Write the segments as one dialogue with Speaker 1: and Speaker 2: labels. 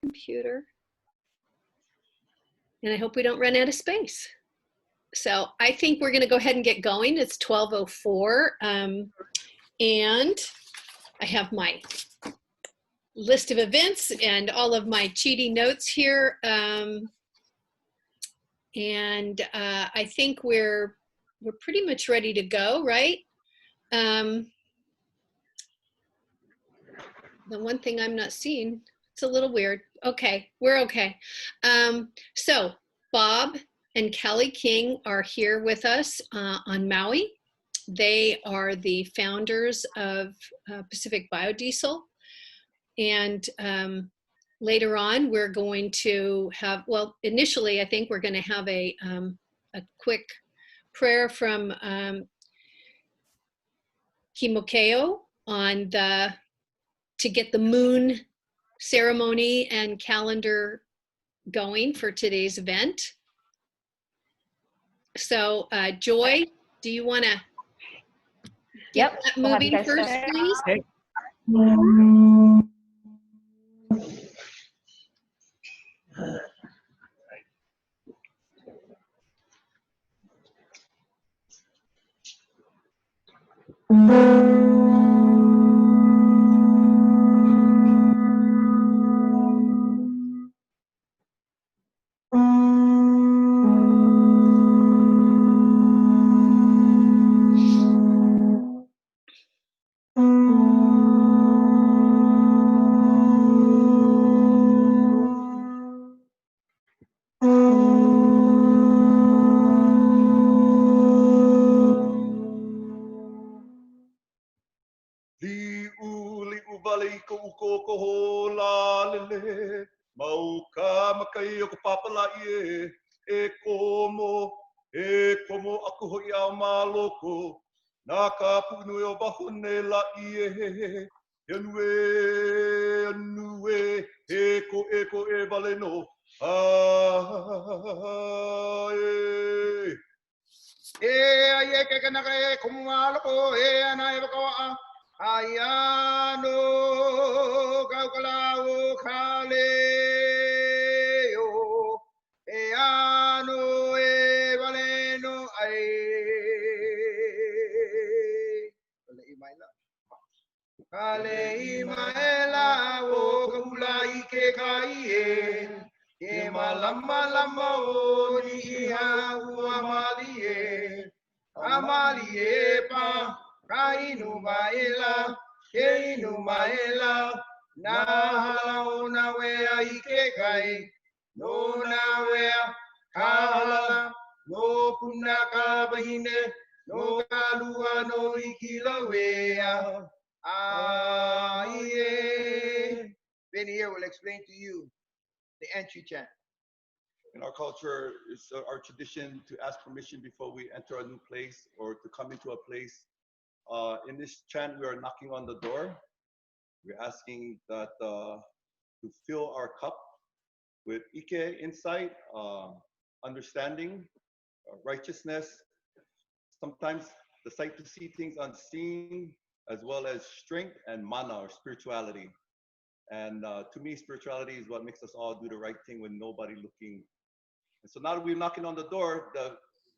Speaker 1: computer. And I hope we don't run out of space. So I think we're going to go ahead and get going. It's 12:04. And I have my list of events and all of my cheating notes here. I think we're pretty much ready to go, right? The one thing I'm not seeing, it's a little weird. Okay, we're okay. So Bob and Kelly King are here with us on Maui. They are the founders of Pacific Biodiesel. And later on, we're going to have, well, initially, I think we're going to have a quick prayer from Kimokeo on to get the moon ceremony and calendar going for today's event. So Joy, do you want to get that moving first, please?
Speaker 2: Okay.
Speaker 3: Here will explain to you the entry chant. In our culture, it's our tradition to ask permission before we enter a new place or to come into a place. In this chant, we are knocking on the door. We're asking that to fill our cup with Ike, insight, understanding, righteousness, sometimes the sight to see things unseen, as well as strength and mana, or spirituality. And to me, spirituality is what makes us all do the right thing when nobody looking. And so now that we're knocking on the door,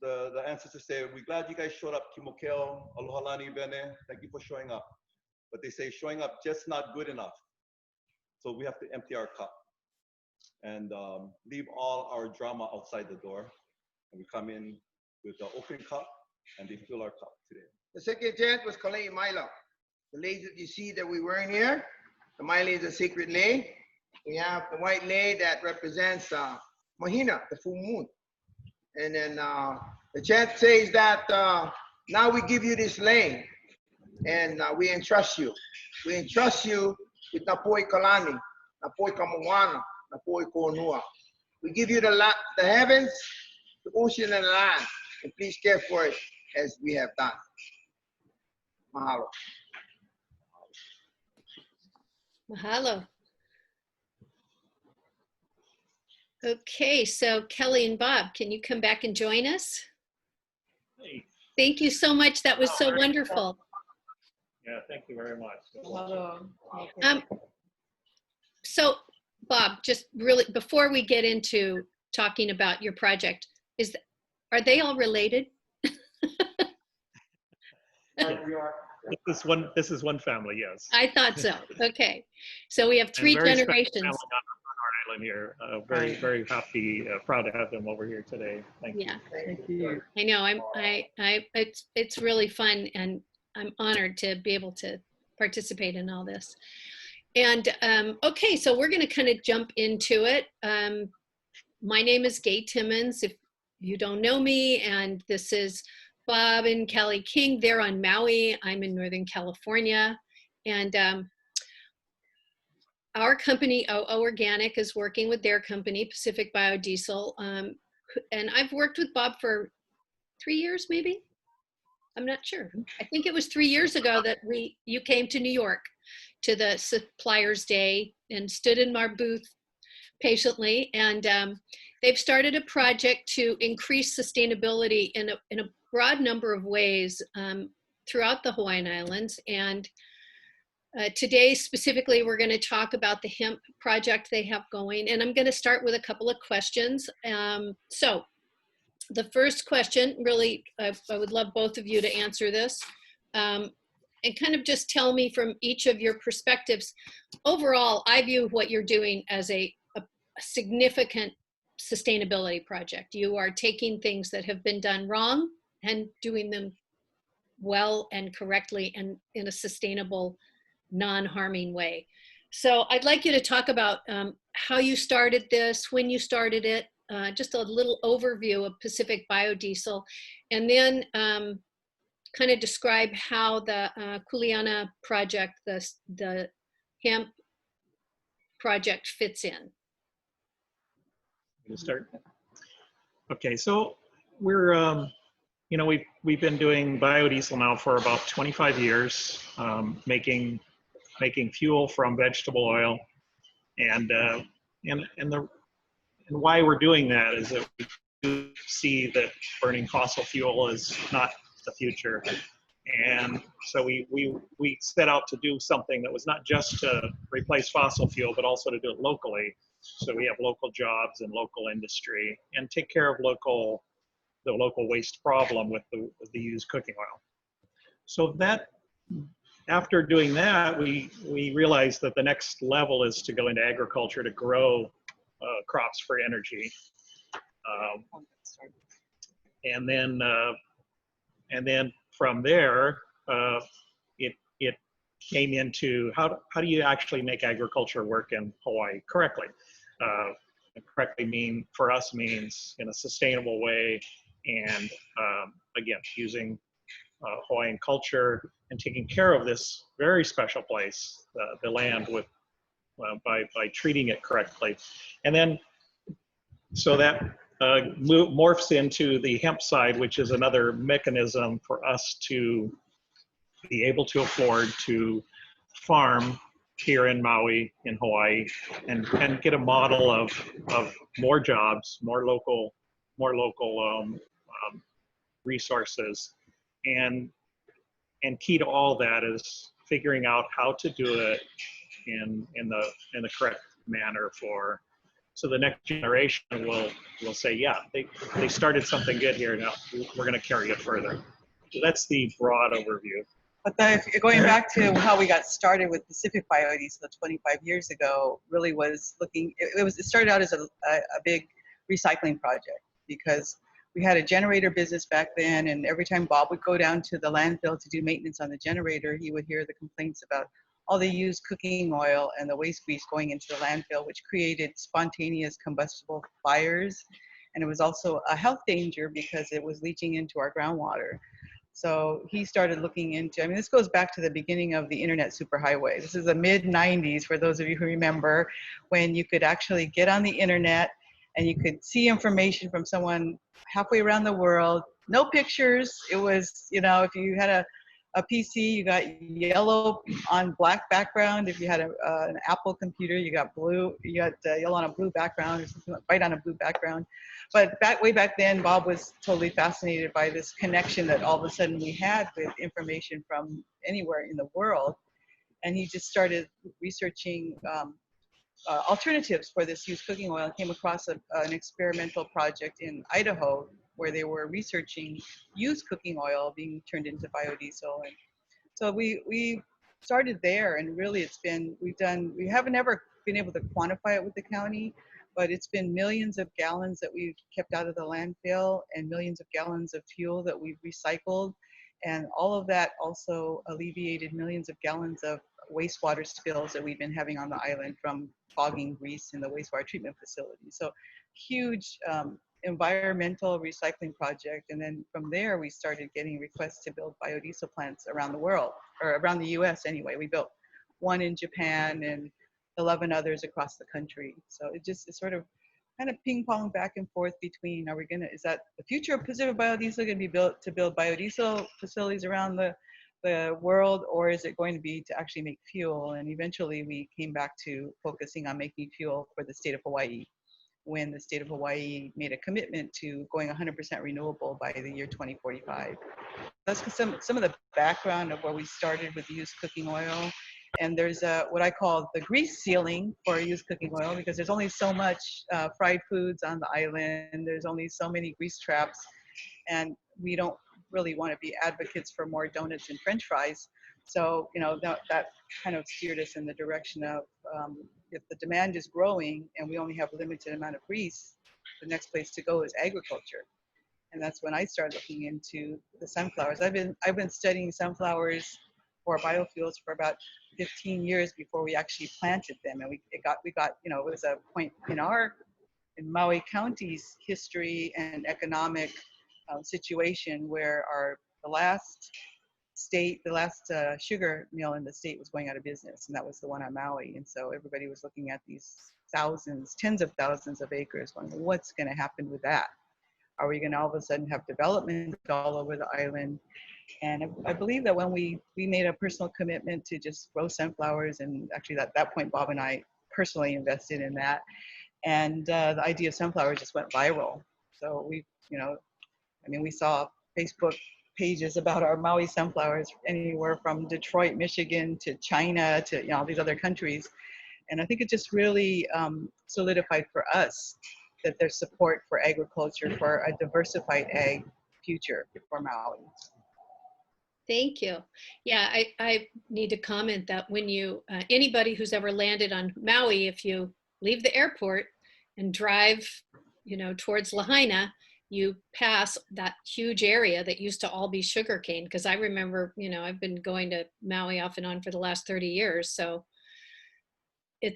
Speaker 3: the ancestors say, we're glad you guys showed up, Kimokeo, aloha lani bene, thank you for showing up. But they say showing up just not good enough. So we have to empty our cup and leave all our drama outside the door. And we come in with the open cup and they fill our cup today. The second chant was Kalei Maila. The lei that you see that we wearing here, the Maila is a sacred lei. We have the white lei that represents Mahina, the full moon. And then the chant says that now we give you this lei and we entrust you. We entrust you with Napoi Kalani, Napoi Kamoana, Napoi Konua. We give you the heavens, the ocean, and the land, and please care for it as we have done. Mahalo.
Speaker 1: Mahalo. Okay, so Kelly and Bob, can you come back and join us?
Speaker 2: Hey.
Speaker 1: Thank you so much. That was so wonderful.
Speaker 2: Yeah, thank you very much.
Speaker 1: So Bob, just really, before we get into talking about your project, are they all related?
Speaker 2: Yeah. This is one family, yes.
Speaker 1: I thought so. Okay. So we have
Speaker 2: And
Speaker 1: three
Speaker 2: very special
Speaker 1: generations.
Speaker 2: family on our island here. Very, very happy, proud to have them over here today. Thank you.
Speaker 1: Yeah.
Speaker 4: Thank you.
Speaker 1: I know. It's really fun, and I'm honored to be able to participate in all this. And okay, so we're going to kind of jump into it. My name is Gay Timmons, if you don't know me, and this is Bob and Kelly King. They're on Maui. I'm in Northern California, and our company, OO Organic, is working with their company, Pacific Biodiesel, and I've worked with Bob for 3 years, maybe. I'm not sure. I think it was 3 years ago that you came to New York to the Suppliers Day and stood in our booth patiently. And they've started a project to increase sustainability in a broad number of ways throughout the Hawaiian Islands. And today, specifically, we're going to talk about the hemp project they have going. And I'm going to start with a couple of questions. So the first question, really, I would love both of you to answer this. And kind of just tell me from each of your perspectives. Overall, I view what you're doing as a significant sustainability project. You are taking things that have been done wrong and doing them well and correctly and in a sustainable, non-harming way. So I'd like you to talk about how you started this, when you started it, just a little overview of Pacific Biodiesel, and then kind of describe how the Kuleana project, the hemp project, fits in.
Speaker 2: You start. Okay, so we're you know, we've been doing biodiesel now for about 25 years, making fuel from vegetable oil, and why we're doing that is that we do see that burning fossil fuel is not the future. And so we set out to do something that was not just to replace fossil fuel, but also to do it locally. So we have local jobs and local industry and take care of the local waste problem with the used cooking oil. So that, after doing that, we realized that the next level is to go into agriculture to grow crops for energy. And then from there, it came into how do you actually make agriculture work in Hawaii correctly? Correctly for us means in a sustainable way, and again, using Hawaiian culture and taking care of this very special place, the land, with by treating it correctly. And then so that morphs into the hemp side, which is another mechanism for us to be able to afford to farm here in Maui, in Hawaii, and get a model of more jobs, more local resources, and key to all that is figuring out how to do it in the correct manner so the next generation will say, yeah, they started something good here, now we're going to carry it further. So that's the broad overview.
Speaker 4: But going back to how we got started with Pacific Biodiesel 25 years ago, really was looking, it started out as a big recycling project, because we had a generator business back then, and every time Bob would go down to the landfill to do maintenance on the generator, he would hear the complaints about all the used cooking oil and the waste grease going into the landfill, which created spontaneous combustible fires. And it was also a health danger because it was leaching into our groundwater. So he started looking into, I mean, this goes back to the beginning of the internet superhighway. This is the mid-90s, for those of you who remember, when you could actually get on the internet and you could see information from someone halfway around the world. No pictures. It was, you know, if you had a PC, you got yellow on black background. If you had an Apple computer, you got blue. You got yellow on a blue background, or something like white on a blue background. But way back then, Bob was totally fascinated by this connection that all of a sudden we had with information from anywhere in the world, and he just started researching alternatives for this used cooking oil and came across an experimental project in Idaho where they were researching used cooking oil being turned into biodiesel. And so we started there, and really we haven't ever been able to quantify it with the county, but it's been millions of gallons that we've kept out of the landfill and millions of gallons of fuel that we've recycled. And all of that also alleviated millions of gallons of wastewater spills that we've been having on the island from fogging grease in the wastewater treatment facility. So huge environmental recycling project. And then from there, we started getting requests to build biodiesel plants around the world, or around the US anyway. We built one in Japan and 11 others across the country. So it sort of kind of ping pong back and forth between, is that the future of Pacific Biodiesel going to be built to build biodiesel facilities around the world, or is it going to be to actually make fuel? And eventually we came back to focusing on making fuel for the state of Hawaii, when the state of Hawaii made a commitment to going 100% renewable by the year 2045. That's some of the background of where we started with used cooking oil. And there's what I call the grease ceiling for used cooking oil, because there's only so much fried foods on the island. There's only so many grease traps, and we don't really want to be advocates for more donuts and French fries. So, that kind of steered us in the direction of if the demand is growing and we only have a limited amount of grease, the next place to go is agriculture. And that's when I started looking into the sunflowers. I've been studying sunflowers for biofuels for about 15 years before we actually planted them. And we got it was a point in Maui County's history and economic situation where the last sugar mill in the state was going out of business, and that was the one on Maui. And so everybody was looking at these tens of thousands of acres, going, what's going to happen with that? Are we going to all of a sudden have development all over the island? And I believe that when we made a personal commitment to just grow sunflowers, and actually at that point, Bob and I personally invested in that, and the idea of sunflowers just went viral. So we saw Facebook pages about our Maui sunflowers anywhere from Detroit, Michigan to China to all these other countries. And I think it just really solidified for us that there's support for agriculture, for a diversified ag future for Maui.
Speaker 1: Thank you. Yeah, I need to comment that when anybody who's ever landed on Maui, if you leave the airport and drive, towards Lahaina, you pass that huge area that used to all be sugarcane. Because I remember, I've been going to Maui off and on for the last 30 years. So the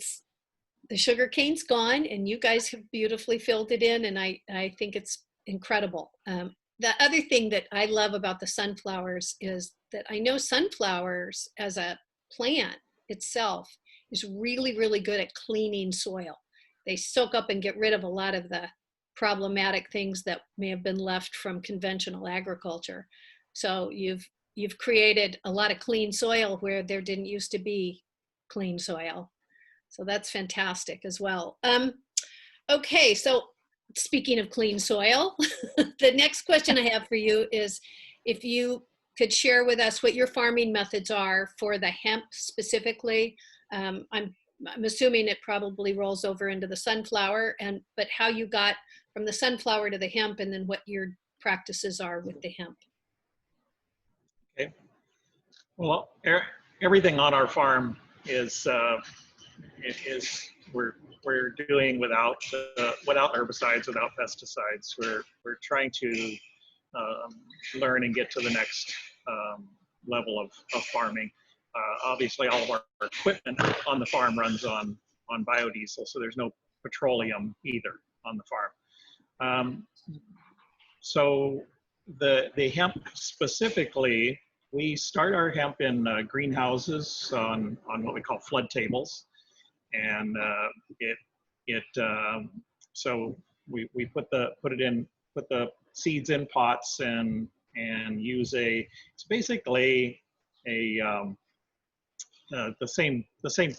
Speaker 1: sugarcane's gone, and you guys have beautifully filled it in. And I think it's incredible. The other thing that I love about the sunflowers is that I know sunflowers as a plant itself is really, really good at cleaning soil. They soak up and get rid of a lot of the problematic things that may have been left from conventional agriculture. So you've created a lot of clean soil where there didn't used to be clean soil. So that's fantastic as well. Okay, so speaking of clean soil, the next question I have for you is if you could share with us what your farming methods are for the hemp specifically. I'm assuming it probably rolls over into the sunflower, but how you got from the sunflower to the hemp, and then what your practices are with the hemp.
Speaker 2: Okay. Well, everything on our farm is we're doing without herbicides, without pesticides. We're trying to learn and get to the next level of farming. Obviously, all of our equipment on the farm runs on biodiesel, so there's no petroleum either on the farm. So the hemp specifically, we start our hemp in greenhouses on what we call flood tables, and so we put the seeds in pots and use it's basically the same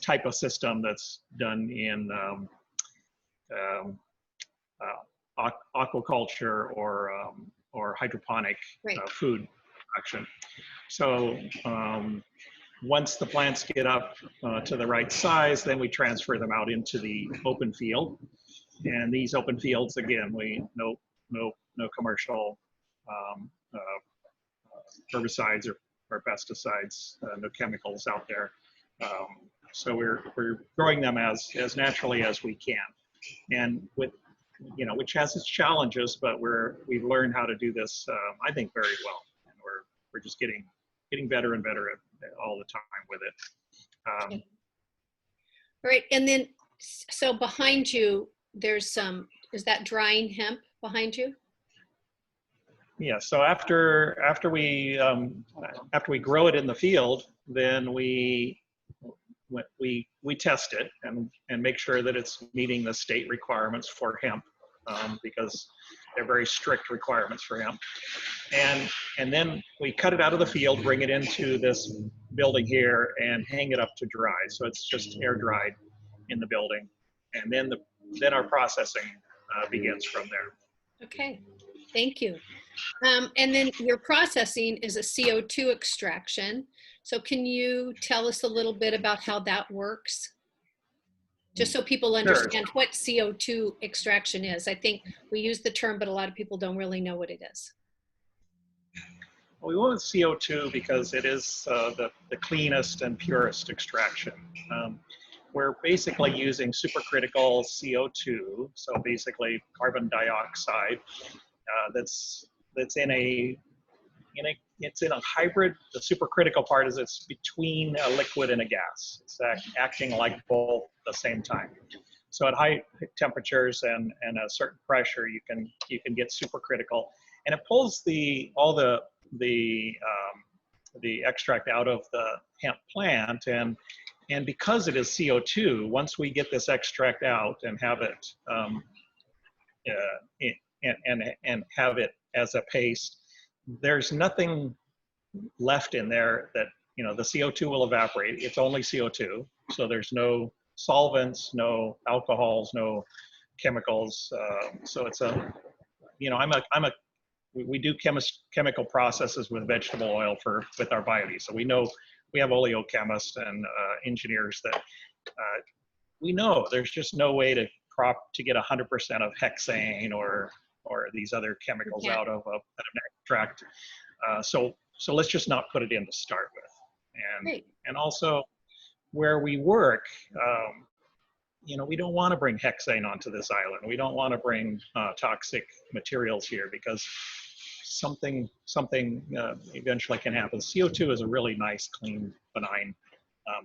Speaker 2: type of system that's done in aquaculture or hydroponic food production. So once the plants get up to the right size, then we transfer them out into the open field. And these open fields, again, no commercial herbicides or pesticides, no chemicals out there. So we're growing them as naturally as we can, and with which has its challenges, but we've learned how to do this, I think, very well, and we're just getting better and better at all the time with it.
Speaker 1: All right, and then so behind you, there's some. Is that drying hemp behind you?
Speaker 2: Yeah. So after we grow it in the field, then we test it and make sure that it's meeting the state requirements for hemp, because they're very strict requirements for hemp. And then we cut it out of the field, bring it into this building here, and hang it up to dry. So it's just air dried in the building, and then our processing begins from there.
Speaker 1: Okay, thank you. And then your processing is a CO2 extraction. So can you tell us a little bit about how that works? Just so people understand what CO2 extraction is. I think we use the term, but a lot of people don't really know what it is.
Speaker 2: Well, we want CO2 because it is the cleanest and purest extraction. We're basically using supercritical CO2, so basically carbon dioxide, that's in a hybrid. The supercritical part is it's between a liquid and a gas. It's acting like both at the same time. So at high temperatures and a certain pressure, you can get supercritical, and it pulls all the extract out of the hemp plant. And because it is CO2, once we get this extract out and have it and have it as a paste, there's nothing left in there that, the CO2 will evaporate. It's only CO2. So there's no solvents, no alcohols, no chemicals. So it's we do chemical processes with vegetable oil with our biodiesel. So we have oleochemists and engineers that we know there's just no way to get 100% of hexane or these other chemicals out of an extract. So let's just not put it in to start with. And also where we work, we don't want to bring hexane onto this island. We don't want to bring toxic materials here because something eventually can happen. CO2 is a really nice, clean, benign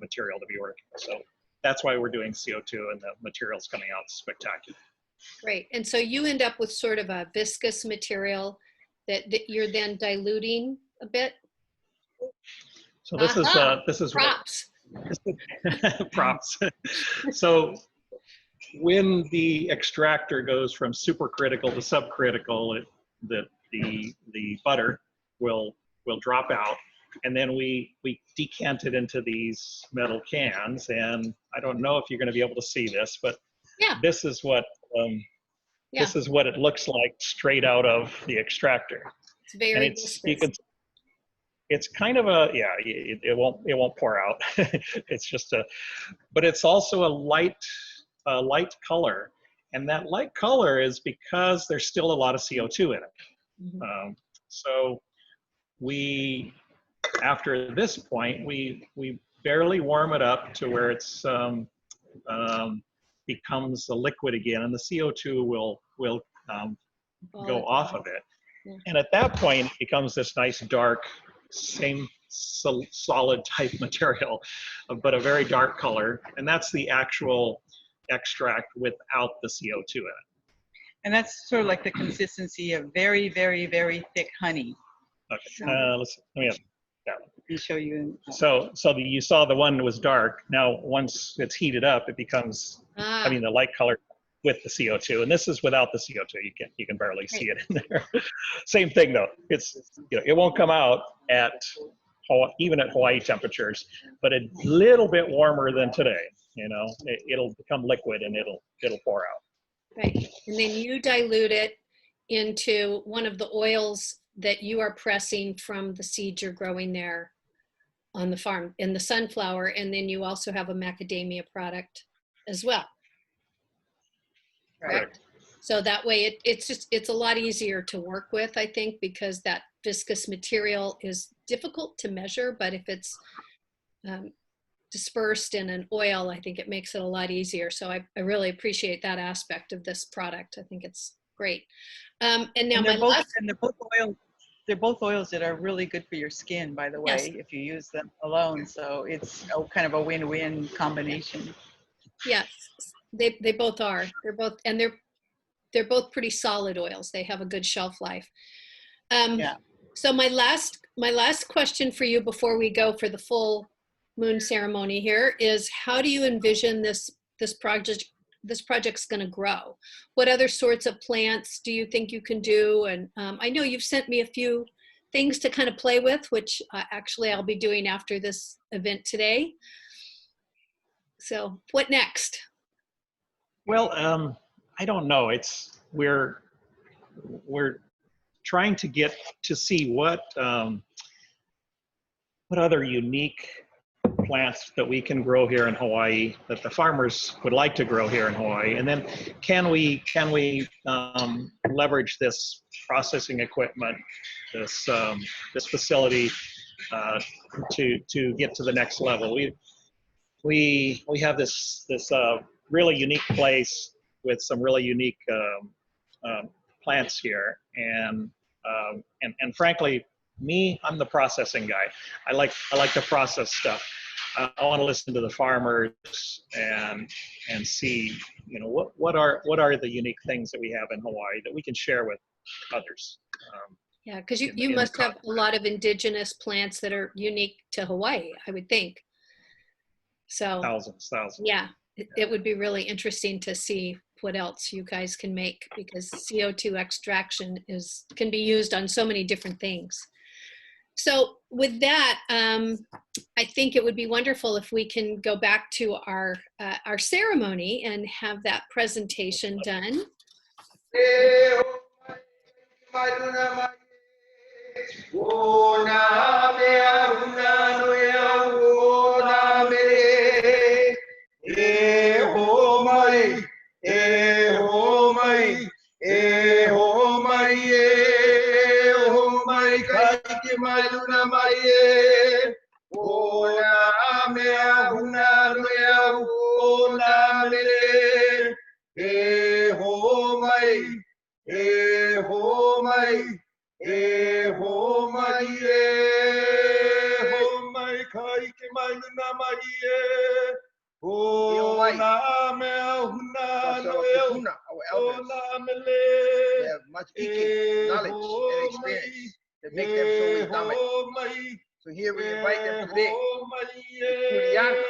Speaker 2: material to be working with. So that's why we're doing CO2, and the material's coming out spectacular.
Speaker 1: Great. And so you end up with sort of a viscous material that you're then diluting a bit.
Speaker 2: So this is
Speaker 1: props.
Speaker 2: Props. So when the extractor goes from supercritical to subcritical, the butter will drop out, and then we decant it into these metal cans. And I don't know if you're going to be able to see this, but this is what this is what it looks like straight out of the extractor.
Speaker 1: It's very viscous.
Speaker 2: It's kind of it won't pour out. It's just but it's also a light color, and that light color is because there's still a lot of CO2 in it. Mm-hmm. So after this point, we barely warm it up to where it's becomes a liquid again, and the CO2 will go off of it. Yeah. And at that point, it becomes this nice dark, same solid type material, but a very dark color, and that's the actual extract without the CO2 in it.
Speaker 4: And that's sort of like the consistency of very, very, very thick honey.
Speaker 2: Okay, let me have that one.
Speaker 4: Let me show you.
Speaker 2: So you saw the one was dark. Now, once it's heated up, it becomes, the light color with the CO2. And this is without the CO2. You can barely see it in there. Same thing though. It's it won't come out even at Hawaii temperatures, but a little bit warmer than today. It'll become liquid and it'll pour out.
Speaker 1: Right, and then you dilute it into one of the oils that you are pressing from the seeds you're growing there. on the farm in the sunflower, and then you also have a macadamia product as well. Correct? So that way it's a lot easier to work with, I think, because that viscous material is difficult to measure, but if it's dispersed in an oil, I think it makes it a lot easier. So I really appreciate that aspect of this product. I think it's great. And now
Speaker 4: they're both oils that are really good for your skin, by the way, if you use them alone. So it's kind of a win-win combination.
Speaker 1: Yes, they both are. They're both pretty solid oils. They have a good shelf life. So my last question for you before we go for the full moon ceremony here is, how do you envision this project's going to grow? What other sorts of plants do you think you can do? And I know you've sent me a few things to kind of play with, which actually I'll be doing after this event today. So what next?
Speaker 2: Well, I don't know. We're trying to get to see what other unique plants that we can grow here in Hawaii, that the farmers would like to grow here in Hawaii, and then can we leverage this processing equipment, this facility to get to the next level. We have this really unique place with some really unique plants here, and frankly, I'm the processing guy. I like to process stuff. I want to listen to the farmers and see, what are the unique things that we have in Hawaii that we can share with others.
Speaker 1: Yeah, because you must have a lot of indigenous plants that are unique to Hawaii, I would think. So
Speaker 2: thousands.
Speaker 1: Yeah, it would be really interesting to see what else you guys can make, because CO2 extraction can be used on so many different things. So with that, I think it would be wonderful if we can go back to our ceremony and have that presentation done.
Speaker 3: They have much Incase knowledge and experience that make them so dominant. So here we invite them today, the Kuleana,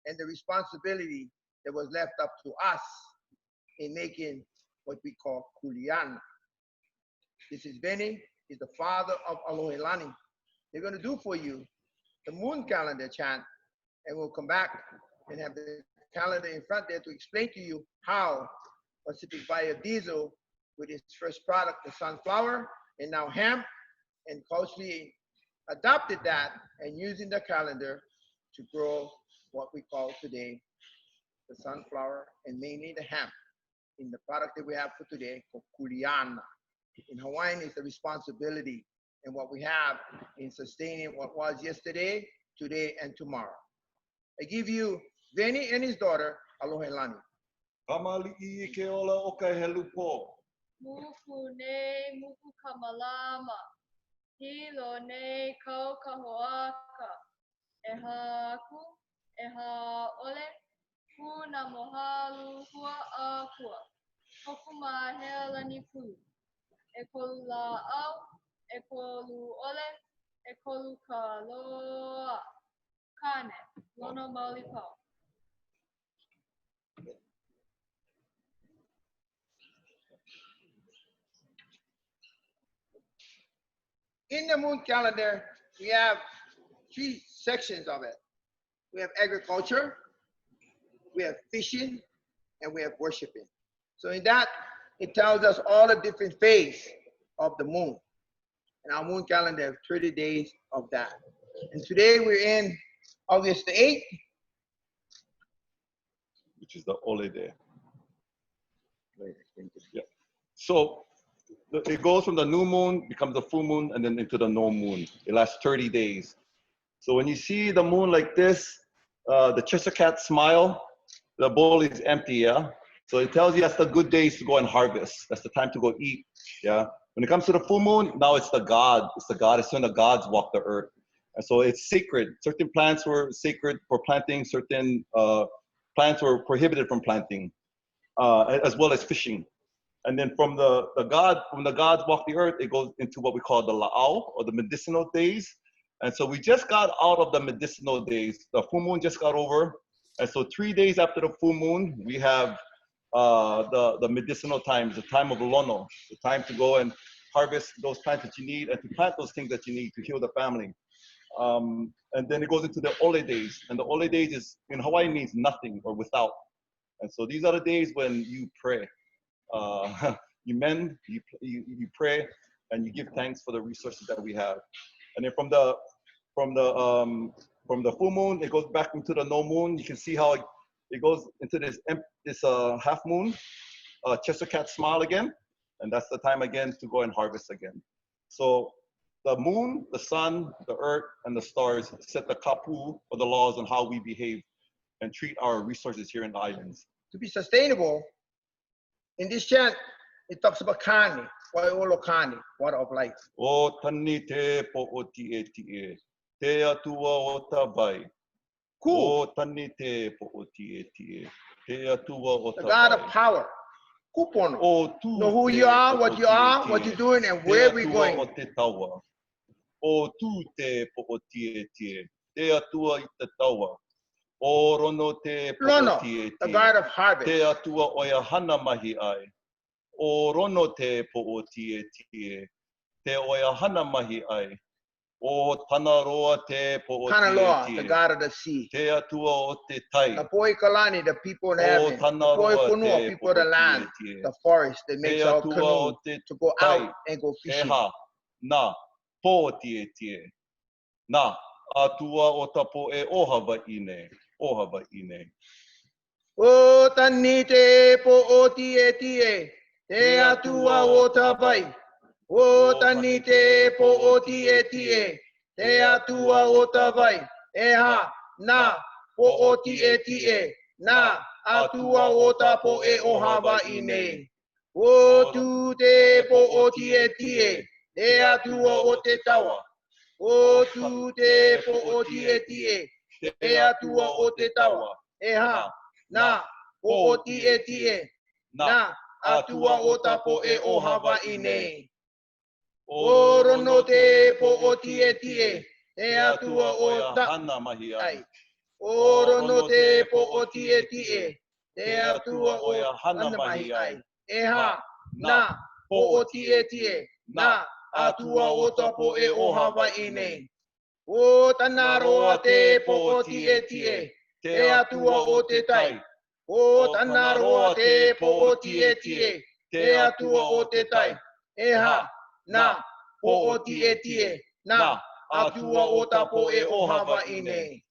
Speaker 3: and the responsibility that was left up to us in making what we call Kuleana. This is Benny, he's the father of Alohelani. They're going to do for you the moon calendar chant, and we'll come back and have the calendar in front there to explain to you how Pacific Biodiesel, with its first product, the sunflower, and now hemp, and culturally adopted that and using the calendar to grow what we call today the sunflower and mainly the hemp in the product that we have for today called Kuleana. In Hawaiian, it's the responsibility and what we have in sustaining what was yesterday, today, and tomorrow. I give you Veni and his daughter, Alohelani.
Speaker 5: Kamali'i ke ola o ka helu po.
Speaker 6: Muku ne muku kamalama. Hilo ne kau kahoaka. Eha aku, eha ole. Kuna mohalu hua akua. Hokuma helani pu. Ekolu la au, ekolu ole, ekolu ka loa. Kane, lono mauli pau.
Speaker 3: In the moon calendar, we have 3 sections of it. We have agriculture, we have fishing, and we have worshiping. So in that, it tells us all the different phases of the moon. And our moon calendar has 30 days of that.
Speaker 7: And today we're in August the 8th.
Speaker 5: Which is the Ole Day. Yeah. So it goes from the new moon, becomes the full moon, and then into the no moon. It lasts 30 days. So when you see the moon like this, the Cheshire cat smile, the bowl is empty, yeah? So it tells you that's the good days to go and harvest. That's the time to go eat, yeah? When it comes to the full moon, now it's the god. It's the god. It's when the gods walk the earth. And so it's sacred. Certain plants were sacred for planting. Certain plants were prohibited from planting, as well as fishing. And then when the gods walk the earth, it goes into what we call the La'au, or the medicinal days. And so we just got out of the medicinal days. The full moon just got over. And so 3 days after the full moon, we have the medicinal times, the time of Lono, the time to go and harvest those plants that you need and to plant those things that you need to heal the family. And then it goes into the Ole days. And the Ole days is, in Hawaii, means nothing or without. And so these are the days when you pray. You mend, you pray, and you give thanks for the resources that we have. And then from the full moon, it goes back into the no moon. You can see how it goes into this half moon, Cheshire cat smile again, and that's the time again to go and harvest again. So the moon, the sun, the earth, and the stars set the kapu, or the laws on how we behave and treat our resources here in the islands.
Speaker 7: To be sustainable, in this chant, it talks about kani, waiolo kani, water of life.
Speaker 5: O tani te po o tie tie, te atua o tawai. O tani te po o tie tie, te atua o
Speaker 7: The God of
Speaker 5: tawai.
Speaker 7: power. Kupono.
Speaker 5: O tu
Speaker 7: Know who
Speaker 5: te
Speaker 7: you are,
Speaker 5: po
Speaker 7: what
Speaker 5: o
Speaker 7: you are,
Speaker 5: tie
Speaker 7: what
Speaker 5: tie,
Speaker 7: you're doing, and
Speaker 5: te
Speaker 7: where we're
Speaker 5: atua
Speaker 7: going.
Speaker 5: o te taua. O tu te po o tie tie, te atua I te taua. O rono te po o
Speaker 7: Lono,
Speaker 5: tie
Speaker 7: the
Speaker 5: tie,
Speaker 7: God of harvest.
Speaker 5: te atua o ia hana mahi ai. O rono te po o tie tie, te o ia hana mahi ai. O Tanaroa te po o
Speaker 7: Kanaloa,
Speaker 5: tie
Speaker 7: the
Speaker 5: tie,
Speaker 7: God of the sea.
Speaker 5: te atua o te tai.
Speaker 7: The Poi Kalani, the people in
Speaker 5: O
Speaker 7: heaven. The Poi
Speaker 5: Tanaroa
Speaker 7: Kunua,
Speaker 5: te
Speaker 7: people of the
Speaker 5: po o
Speaker 7: land.
Speaker 5: tie tie,
Speaker 7: The forest that
Speaker 5: te
Speaker 7: makes our
Speaker 5: atua o
Speaker 7: canoe
Speaker 5: te
Speaker 7: to go
Speaker 5: tai.
Speaker 7: out and go
Speaker 5: E
Speaker 7: fishing.
Speaker 5: ha, na, po o tie tie. Na, atua o tapo e ohava ine, ohava ine.
Speaker 7: O tani te po o tie tie, te atua o tawai. O tani te po o tie tie, te atua o tawai. E ha, na, po o tie tie, na, atua o tapo e ohava ine. O tu te po o tie tie, te atua o te tawa. O tu te po o tie tie, te atua o te tawa. E ha, na, po o tie tie, na, atua o tapo e ohava ine. O rono te po o tie tie, te atua o ta
Speaker 5: hana mahi ai.
Speaker 7: ai. O rono te po o tie tie, te atua o
Speaker 5: hana
Speaker 7: ana
Speaker 5: mahi
Speaker 7: mahi
Speaker 5: ai.
Speaker 7: ai. E ha, na, po o tie tie, na, atua o tapo e ohava ine. O tanaroa te po o tie tie, te atua o te tai. O tanaroa te po o tie tie, te atua o te tai. E ha, na, po o tie tie, na, atua o tapo e ohava ine.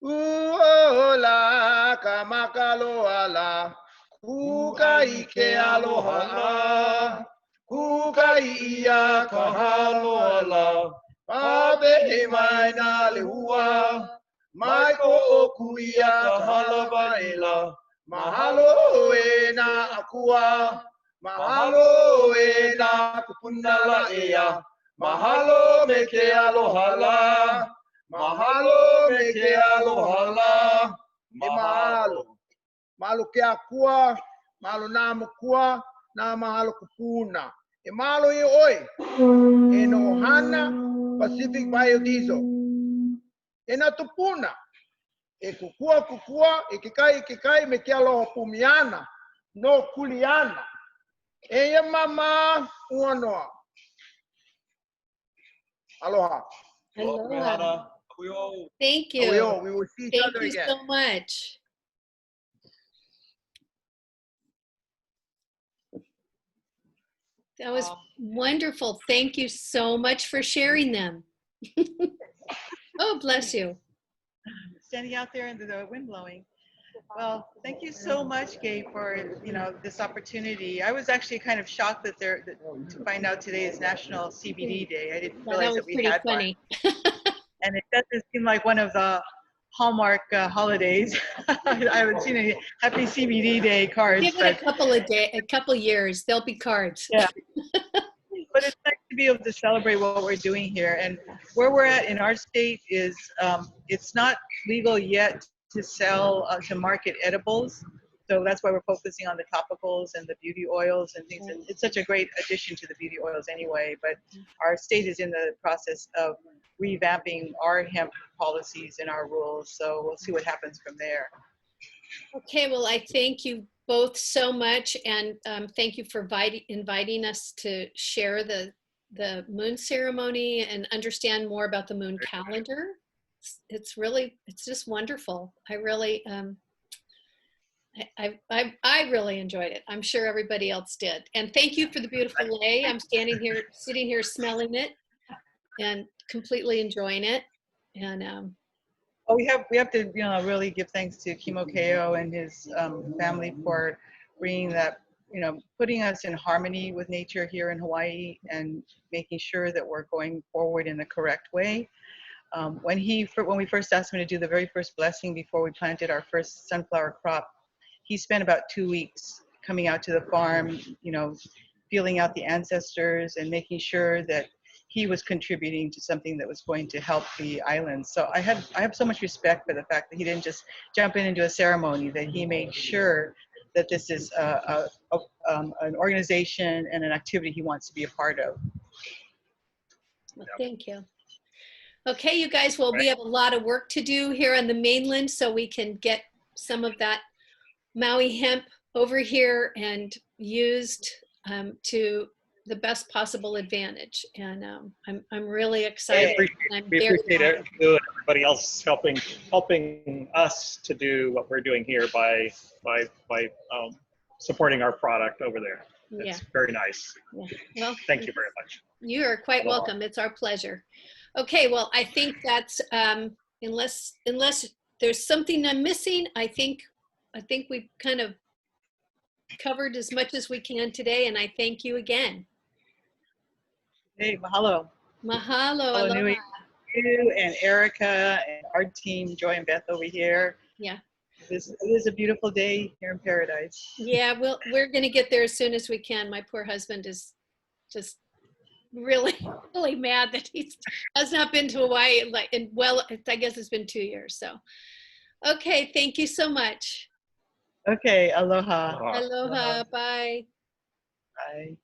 Speaker 7: Uola kamakaloala, kuka ike aloha, kuka ia kahaloala, pabe mai na lehua, mai ko oku ia kahalawaila, mahalo e na akua, mahalo e na kupunala ea, mahalo me ke alohala. Mahalo me ke alohala, e mahalo. Mahalo ke akua, mahalo na makua, na mahalo kupuna. E mahalo i oi, e no hana Pacific Biodiesel. E na tupuna, e kukua, e kekai me ke aloha pumiana, no Kuleana. E ia mama uanoa. Aloha.
Speaker 1: Aloha. Thank you.
Speaker 7: We will see each
Speaker 1: Thank
Speaker 7: other
Speaker 1: you
Speaker 7: again.
Speaker 1: so much. That was wonderful. Thank you so much for sharing them. Oh, bless you.
Speaker 4: Standing out there in the wind blowing. Well, thank you so much, Gabe, for this opportunity. I was actually kind of shocked that to find out today is National CBD Day. I didn't
Speaker 1: Yeah,
Speaker 4: realize
Speaker 1: that was
Speaker 4: that we
Speaker 1: pretty
Speaker 4: had one,
Speaker 1: funny.
Speaker 4: and it doesn't seem like one of the Hallmark holidays. I haven't seen any Happy CBD Day cards,
Speaker 1: Give it a couple years. There'll be cards.
Speaker 4: yeah. But it's nice to be able to celebrate what we're doing here. And where we're at in our state is it's not legal yet to sell, to market edibles. So that's why we're focusing on the topicals and the beauty oils and things. And it's such a great addition to the beauty oils anyway. But our state is in the process of revamping our hemp policies and our rules. So we'll see what happens from there.
Speaker 1: Okay, well, I thank you both so much, and thank you for inviting us to share the moon ceremony and understand more about the moon calendar. It's just wonderful. I really, I really enjoyed it. I'm sure everybody else did. And thank you for the beautiful lei. I'm sitting here smelling it and completely enjoying it. And
Speaker 4: oh, we have to really give thanks to Kimo Keo and his family for bringing that, putting us in harmony with nature here in Hawaii and making sure that we're going forward in the correct way. When we first asked him to do the very first blessing before we planted our first sunflower crop, he spent about 2 weeks coming out to the farm, feeling out the ancestors and making sure that he was contributing to something that was going to help the island. So I have so much respect for the fact that he didn't just jump in and do a ceremony, that he made sure that this is an organization and an activity he wants to be a part of.
Speaker 1: well, thank you. Okay, you guys, well, we have a lot of work to do here on the mainland so we can get some of that Maui hemp over here and used to the best possible advantage. And I'm really excited.
Speaker 2: We appreciate everybody else helping us to do what we're doing here by supporting our product over there.
Speaker 1: Yeah.
Speaker 2: It's very nice.
Speaker 1: Yeah. Well,
Speaker 2: thank you very much.
Speaker 1: You are quite welcome. It's our pleasure. Okay, well, I think that's unless there's something I'm missing, I think we've kind of covered as much as we can today, and I thank you again.
Speaker 4: Hey, mahalo.
Speaker 1: Mahalo.
Speaker 4: Mahalo nui. You and Erica and our team, Joy and Beth over here.
Speaker 1: Yeah.
Speaker 4: It is a beautiful day here in paradise.
Speaker 1: Yeah, we're going to get there as soon as we can. My poor husband is just really, really mad that he has not been to Hawaii. I guess it's been 2 years. So, okay, thank you so much.
Speaker 4: Okay, aloha.
Speaker 1: Aloha. Bye.
Speaker 4: Bye.